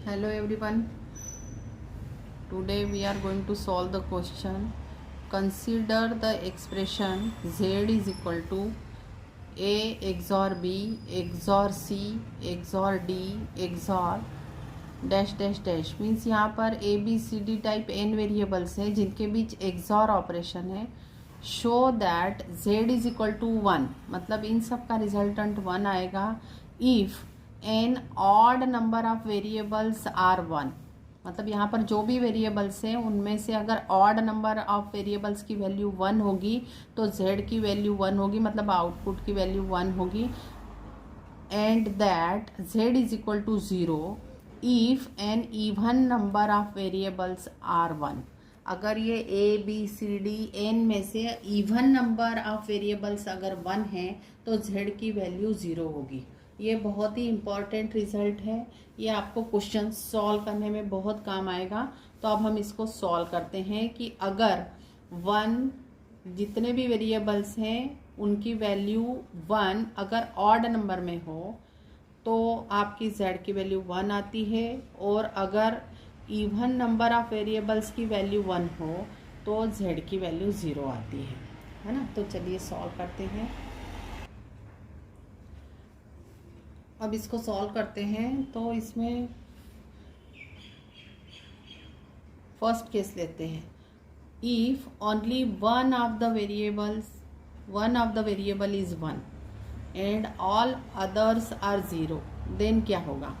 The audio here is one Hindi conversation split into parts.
Hello everyone. Today we are going to solve the question. Consider the expression z is equal to a XOR b XOR c XOR d XOR dash dash dash means यहाँ पर A B C D type n variables हैं जिनके बीच XOR ऑपरेशन है. Show that z is equal to 1, मतलब इन सब का रिजल्टेंट 1 आएगा if n odd number of variables are 1. मतलब यहाँ पर जो भी वेरिएबल्स हैं उनमें से अगर ऑड नंबर ऑफ वेरिएबल्स की वैल्यू 1 होगी तो z की वैल्यू 1 होगी, मतलब आउटपुट की वैल्यू 1 होगी. And that z is equal to 0 if N even number of variables are 1. अगर ये A B C D N में से इवन नंबर ऑफ वेरिएबल्स अगर 1 है तो z की वैल्यू 0 होगी. ये बहुत ही इम्पॉर्टेंट रिजल्ट है, ये आपको क्वेश्चन सॉल्व करने में बहुत काम आएगा. तो अब हम इसको सॉल्व करते हैं कि अगर 1 जितने भी वेरिएबल्स हैं उनकी वैल्यू 1 अगर ऑड नंबर में हो तो आपकी z की वैल्यू 1 आती है, और अगर इवन नंबर ऑफ वेरिएबल्स की वैल्यू 1 हो तो z की वैल्यू 0 आती है ना. तो चलिए सॉल्व करते हैं. अब इसको सॉल्व करते हैं. तो इसमें फर्स्ट केस लेते हैं. If only one of the variable is 1 and all others are 0, then क्या होगा.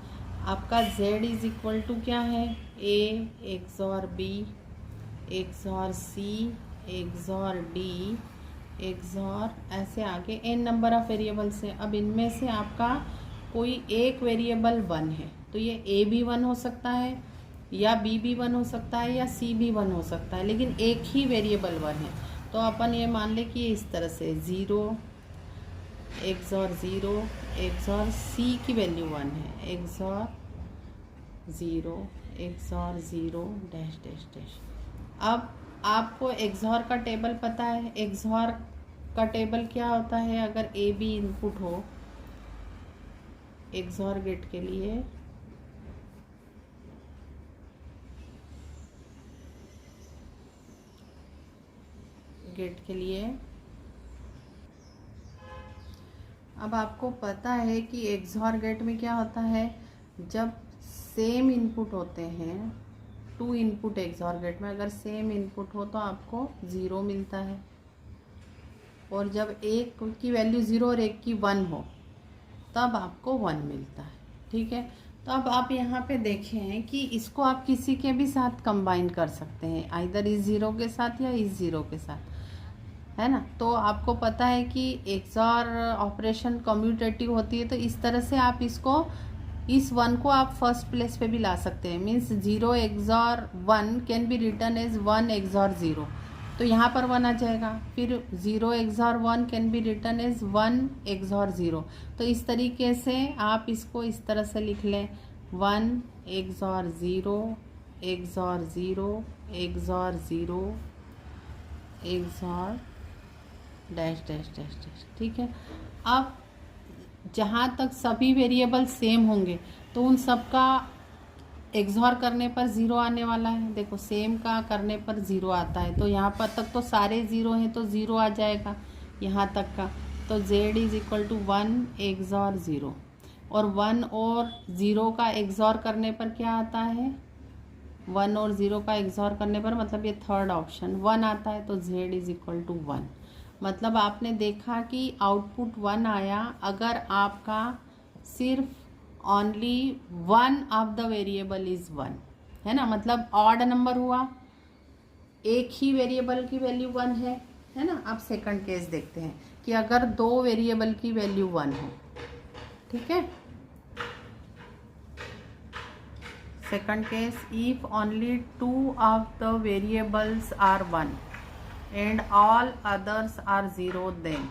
आपका z इज इक्वल टू क्या है, a XOR b XOR c XOR d XOR ऐसे आगे n नंबर ऑफ वेरिएबल्स हैं. अब इनमें से आपका कोई एक वेरिएबल 1 है तो ये a भी 1 हो सकता है या b भी 1 हो सकता है या c भी 1 हो सकता है, लेकिन एक ही वेरिएबल 1 है. तो अपन ये मान ले कि इस तरह से 0 XOR 0 XOR c की वैल्यू 1 है XOR 0 XOR 0 dash dash dash. अब आपको XOR का टेबल पता है. XOR का टेबल क्या होता है, अगर a b इनपुट हो XOR गेट के लिए अब आपको पता है कि XOR गेट में क्या होता है, जब सेम इनपुट होते हैं 2 इनपुट XOR गेट में अगर सेम इनपुट हो तो आपको 0 मिलता है, और जब एक की वैल्यू 0 और एक की 1 हो तब आपको 1 मिलता है. ठीक है. तो अब आप यहाँ पे देखें कि इसको आप किसी के भी साथ कंबाइन कर सकते हैं, आइदर इस 0 के साथ या इस 0 के साथ, है ना. तो आपको पता है कि XOR ऑपरेशन कम्यूटेटिव होती है, तो इस तरह से आप इसको इस 1 को आप फर्स्ट प्लेस पे भी ला सकते हैं. Means 0 XOR 1 can be written as 1 XOR 0, तो यहाँ पर 1 आ जाएगा. फिर 0 XOR 1 can be written as 1 XOR 0. तो इस तरीके से आप इसको इस तरह से लिख लें 1 XOR 0 XOR 0 XOR 0 XOR dash dash dash dash. ठीक है. अब जहाँ तक सभी वेरिएबल सेम होंगे तो उन सब का XOR करने पर 0 आने वाला है. देखो सेम का करने पर 0 आता है, तो यहाँ पर तक तो सारे 0 हैं तो 0 आ जाएगा यहाँ तक का. तो z is equal to 1 XOR 0, और 1 और 0 का XOR करने पर क्या आता है, 1 और 0 का XOR करने पर मतलब ये थर्ड ऑप्शन 1 आता है, तो z इज इक्वल टू 1. मतलब आपने देखा कि आउटपुट 1 आया अगर आपका सिर्फ only 1 of the variable is 1, है ना. मतलब ऑड नंबर हुआ, एक ही वेरिएबल की वैल्यू 1 है ना. अब सेकंड केस देखते हैं कि अगर 2 वेरिएबल की वैल्यू 1 हो. ठीक है. Second case if only 2 of the variables are 1 and all others are 0, then.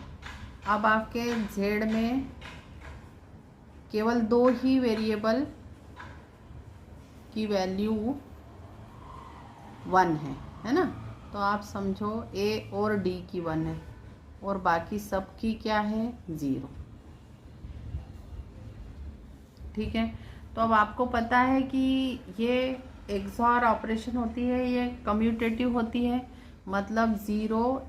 अब आपके z में केवल 2 ही वेरिएबल की वैल्यू 1 है ना. तो आप समझो a और d की 1 है और बाकी सब की क्या है 0. ठीक है. तो अब आपको पता है कि ये एक्सॉर ऑपरेशन होती है, ये कम्यूटेटिव होती है, मतलब 0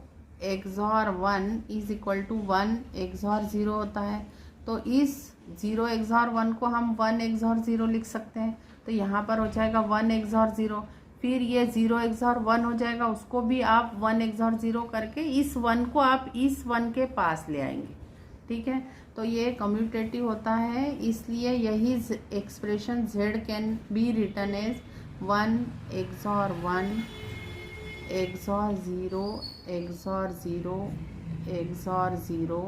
XOR 1 is equal to 1 XOR 0 होता है। तो इस 0 एक्सॉर 1 को हम 1 एक्सॉर 0 लिख सकते हैं। तो यहाँ पर हो जाएगा 1 एक्सॉर 0, फिर ये 0 एक्सॉर 1 हो जाएगा, उसको भी आप 1 एक्सॉर 0 करके इस 1 को आप इस 1 के पास ले आएंगे। ठीक है, तो ये कम्यूटेटिव होता है, इसलिए यही expression z can be written as 1 XOR 1 XOR 0 XOR 0 XOR 0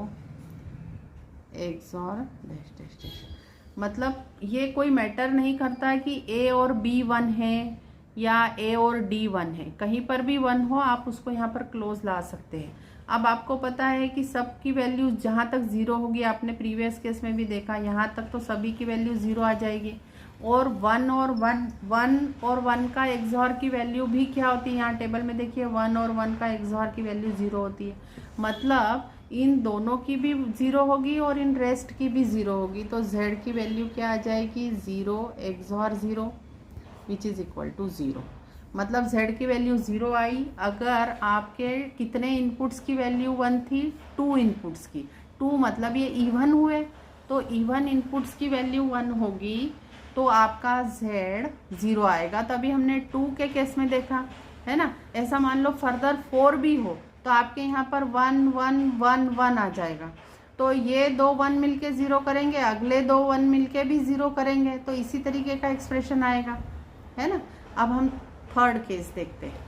XOR dash dash dash. मतलब ये कोई मैटर नहीं करता है कि a और b 1 है या a और d 1 है, कहीं पर भी 1 हो आप उसको यहाँ पर क्लोज ला सकते हैं। अब आपको पता है कि सब की वैल्यू जहाँ तक 0 होगी, आपने प्रीवियस केस में भी देखा, यहाँ तक तो सभी की वैल्यू 0 आ जाएगी। और 1 और 1 का एक्सॉर की वैल्यू भी क्या होती है, यहाँ टेबल में देखिए 1 और 1 का एक्सॉर की वैल्यू 0 होती है। मतलब इन दोनों की भी 0 होगी और इन रेस्ट की भी 0 होगी। तो z की वैल्यू क्या आ जाएगी, 0 XOR 0 which is equal to 0। मतलब z की वैल्यू 0 आई अगर आपके कितने इनपुट्स की वैल्यू 1 थी, 2 इनपुट्स की। 2 मतलब ये इवन हुए, तो इवन इनपुट्स की वैल्यू 1 होगी तो आपका z 0 आएगा। तभी हमने 2 के केस में देखा है ना। ऐसा मान लो फर्दर 4 भी हो तो आपके यहाँ पर 1 1 1 1 आ जाएगा। तो ये 2 1 मिलके 0 करेंगे, अगले 2 1 मिलके भी 0 करेंगे, तो इसी तरीके का एक्सप्रेशन आएगा, है ना। अब हम थर्ड केस देखते हैं।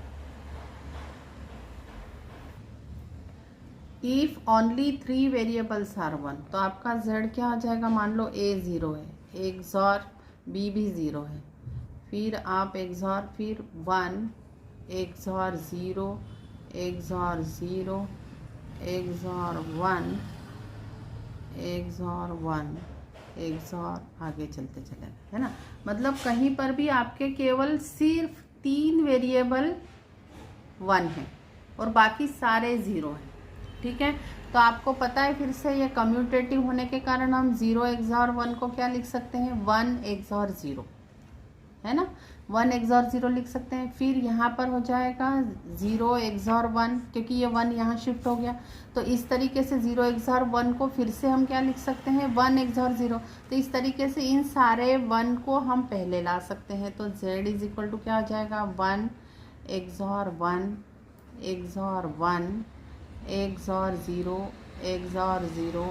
इफ ओनली 3 वेरिएबल्स आर 1, तो आपका z क्या आ जाएगा, मान लो a 0 है, एक्सॉर b भी 0 है, फिर आप एक्सॉर फिर 1 XOR 0 XOR 0 XOR 1 XOR 1 XOR आगे चलते चले, है ना। मतलब कहीं पर भी आपके केवल सिर्फ 3 वेरिएबल 1 है और बाकी सारे 0 हैं। ठीक है, तो आपको पता है फिर से ये कम्यूटेटिव होने के कारण हम 0 एक्सॉर 1 को क्या लिख सकते हैं, 1 एक्सॉर 0, है ना। 1 एक्सॉर 0 लिख सकते हैं। फिर यहाँ पर हो जाएगा 0 एक्सॉर 1, क्योंकि ये 1 यहाँ शिफ्ट हो गया, तो इस तरीके से 0 एक्सॉर 1 को फिर से हम क्या लिख सकते हैं, 1 एक्सॉर 0। तो इस तरीके से इन सारे 1 को हम पहले ला सकते हैं। तो z इज इक्वल टू क्या हो जाएगा, 1 XOR 1 XOR 1 XOR 0 XOR 0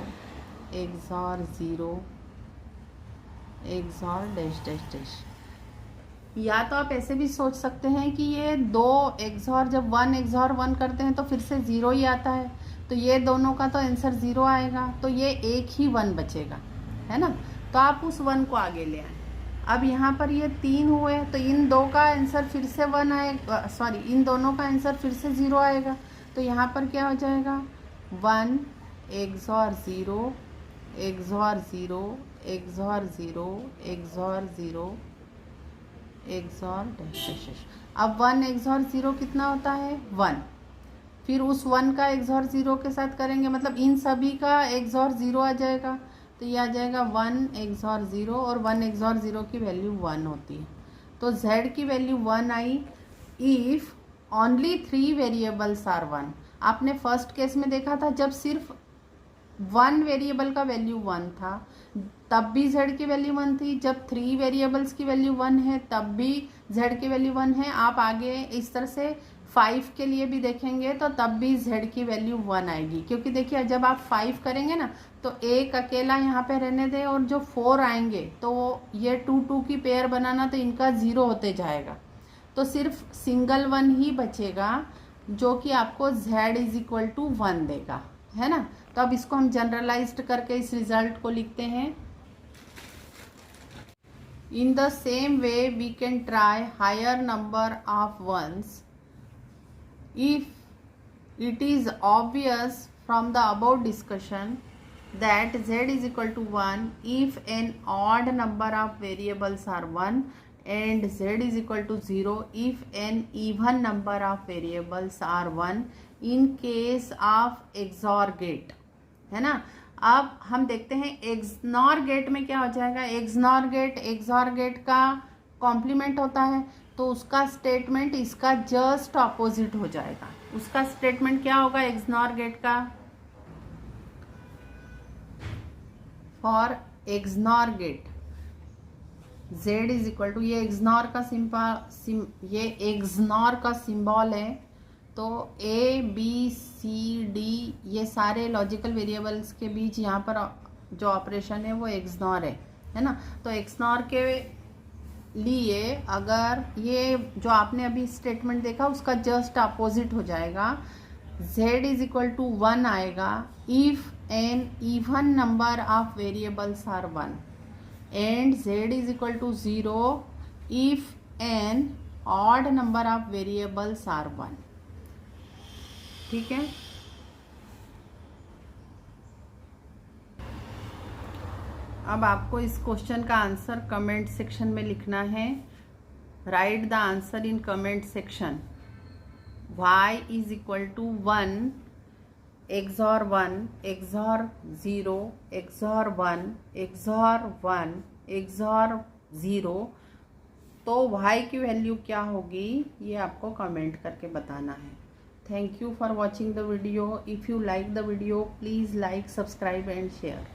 XOR 0 XOR dash dash dash. या तो आप ऐसे भी सोच सकते हैं कि ये 2 एक्सॉर जब 1 एक्सॉर 1 करते हैं तो फिर से 0 ही आता है, तो ये दोनों का तो आंसर 0 आएगा, तो ये एक ही 1 बचेगा, है ना। तो आप उस 1 को आगे ले आए। अब यहाँ पर ये 3 हुए तो इन 2 का आंसर फिर से 1 आएगा, सॉरी इन दोनों का आंसर फिर से 0 आएगा। तो यहाँ पर क्या हो जाएगा, 1 XOR 0 XOR 0 XOR 0 XOR 0 XOR dash dash. अब 1 एक्सॉर 0 कितना होता है, 1। फिर उस 1 का एक्सॉर 0 के साथ करेंगे, मतलब इन सभी का एक्सॉर 0 आ जाएगा। तो ये आ जाएगा 1 एक्सॉर 0 और 1 एक्सॉर 0 की वैल्यू 1 होती है। तो z की वैल्यू 1 आई इफ ओनली 3 वेरिएबल्स आर 1। आपने फर्स्ट केस में देखा था जब सिर्फ 1 वेरिएबल का वैल्यू 1 था तब भी z की वैल्यू 1 थी, जब 3 वेरिएबल्स की वैल्यू 1 है तब भी z की वैल्यू 1 है। आप आगे इस तरह से 5 के लिए भी देखेंगे तो तब भी z की वैल्यू 1 आएगी, क्योंकि देखिए जब आप 5 करेंगे ना तो एक अकेला यहाँ पे रहने दें और जो 4 आएंगे तो ये 2 2 की पेयर बनाना, तो इनका 0 होते जाएगा, तो सिर्फ सिंगल 1 ही बचेगा जो कि आपको z इज इक्वल टू 1 देगा, है ना। तो अब इसको हम जनरलाइज्ड करके इस रिजल्ट को लिखते हैं। In the same way we can try higher number of ones if it is obvious from the above discussion that z is equal to 1 if an odd number of variables are 1 and z is equal to 0 if an even number of variables are 1 in case of XOR gate, है ना। अब हम देखते हैं एक्सनॉर गेट में क्या हो जाएगा। एक्सनॉर गेट एक्सॉर गेट का कॉम्प्लीमेंट होता है, तो उसका स्टेटमेंट इसका जस्ट ऑपोजिट हो जाएगा। उसका स्टेटमेंट क्या होगा एक्सनॉर गेट का? For XNOR gate z is equal to, ये एक्सनॉर का ये एक्सनॉर का सिंबल है, तो a b c d ये सारे लॉजिकल वेरिएबल्स के बीच यहाँ पर जो ऑपरेशन है वो एक्सनॉर है ना। तो एक्सनॉर के लिए अगर ये जो आपने अभी स्टेटमेंट देखा उसका जस्ट अपोजिट हो जाएगा। z इज इक्वल टू 1 आएगा if N even number of variables are 1 and z is equal to 0 if n odd number of variables are 1। ठीक है, अब आपको इस क्वेश्चन का आंसर कमेंट सेक्शन में लिखना है। Write the answer in comment section. y is equal to 1 XOR 1 XOR 0 XOR 1 XOR 1 XOR 0, तो y की वैल्यू क्या होगी ये आपको कमेंट करके बताना है। Thank you for watching the video. If you like the video please like, subscribe and share.